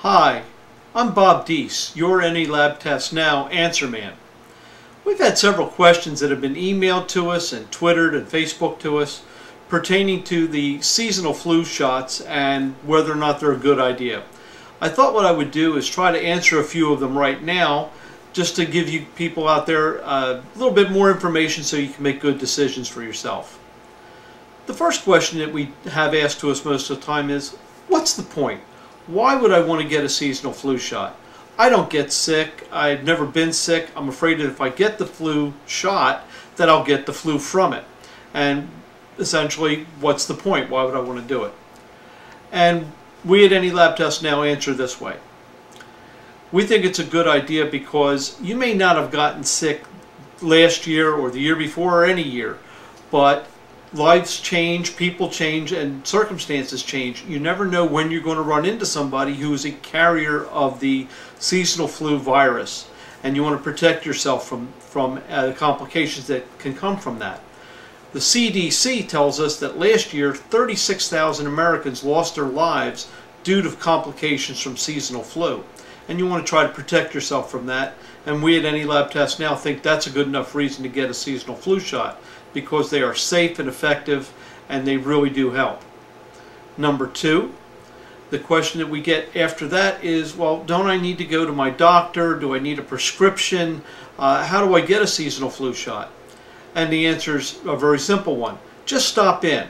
Hi, I'm Bob Deese, your Any Lab Test Now answer man. We've had several questions that have been emailed to us and Twittered and Facebook to us pertaining to the seasonal flu shots and whether or not they're a good idea. I thought what I would do is try to answer a few of them right now just to give you people out there a little bit more information so you can make good decisions for yourself. The first question that we have asked to us most of the time is, what's the point? Why would I want to get a seasonal flu shot? I don't get sick. I've never been sick. I'm afraid that if I get the flu shot, that I'll get the flu from it. And essentially, what's the point? Why would I want to do it? And we at Any Lab Test Now answer this way. We think it's a good idea because you may not have gotten sick last year or the year before or any year, but lives change, people change, and circumstances change. You never know when you're going to run into somebody who is a carrier of the seasonal flu virus, and you want to protect yourself from the complications that can come from that. The CDC tells us that last year 36,000 Americans lost their lives due to complications from seasonal flu, and you want to try to protect yourself from that. And we at Any Lab Test Now think that's a good enough reason to get a seasonal flu shot, because they are safe and effective and they really do help. Number two, the question that we get after that is, well, don't I need to go to my doctor? Do I need a prescription? How do I get a seasonal flu shot? And the answer is a very simple one. Just stop in.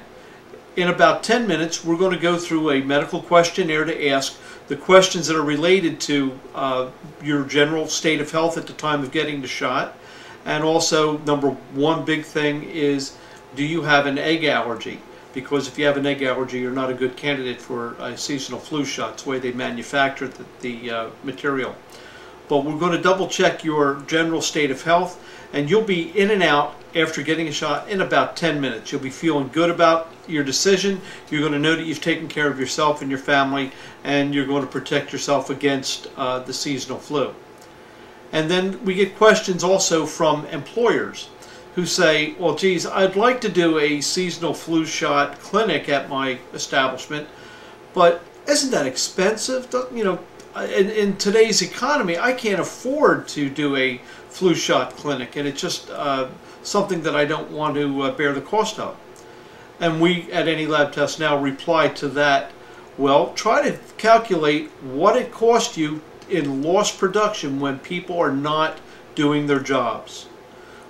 In about 10 minutes, we're going to go through a medical questionnaire to ask the questions that are related to your general state of health at the time of getting the shot. And also, number one big thing is, do you have an egg allergy? Because if you have an egg allergy, you're not a good candidate for a seasonal flu shot. It's the way they manufacture the material. But we're going to double check your general state of health, and you'll be in and out after getting a shot in about 10 minutes. You'll be feeling good about your decision. You're going to know that you've taken care of yourself and your family, and you're going to protect yourself against the seasonal flu. And then we get questions also from employers who say, well, geez, I'd like to do a seasonal flu shot clinic at my establishment, but isn't that expensive? You know, in today's economy, I can't afford to do a flu shot clinic, and it's just something that I don't want to bear the cost of. And we at Any Lab Test Now reply to that, well, try to calculate what it costs you in lost production when people are not doing their jobs.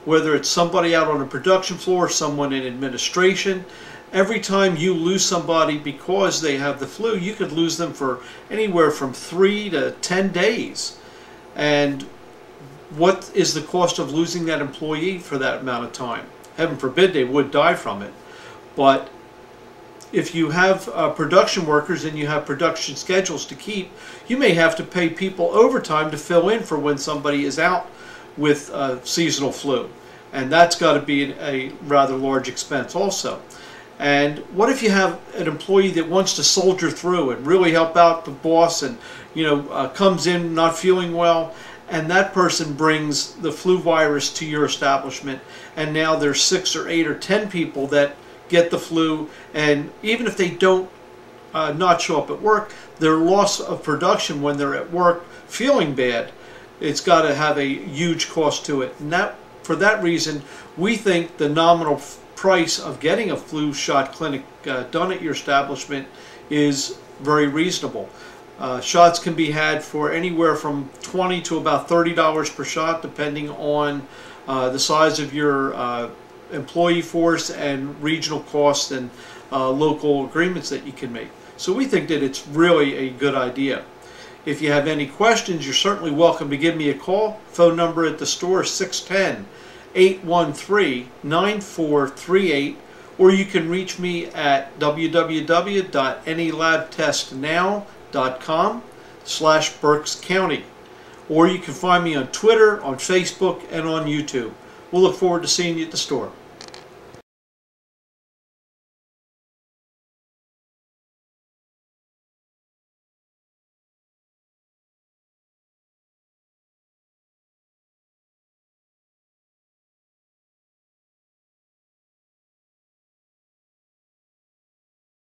Whether it's somebody out on a production floor, someone in administration, every time you lose somebody because they have the flu, you could lose them for anywhere from 3 to 10 days. And what is the cost of losing that employee for that amount of time? Heaven forbid they would die from it. But if you have production workers and you have production schedules to keep, you may have to pay people overtime to fill in for when somebody is out with seasonal flu. And that's got to be a rather large expense also. And what if you have an employee that wants to soldier through and really help out the boss and, you know, comes in not feeling well, and that person brings the flu virus to your establishment, and now there's 6 or 8 or 10 people that get the flu, and even if they don't not show up at work, their loss of production when they're at work feeling bad, it's got to have a huge cost to it. And for that reason, we think the nominal price of getting a flu shot clinic done at your establishment is very reasonable. Shots can be had for anywhere from $20 to about $30 per shot, depending on the size of your employee force and regional costs and local agreements that you can make. So we think that it's really a good idea. If you have any questions, you're certainly welcome to give me a call. Phone number at the store is 610-813-9438, or you can reach me at www.anylabtestnow.com/Berks County, or you can find me on Twitter, on Facebook, and on YouTube. We'll look forward to seeing you at the store.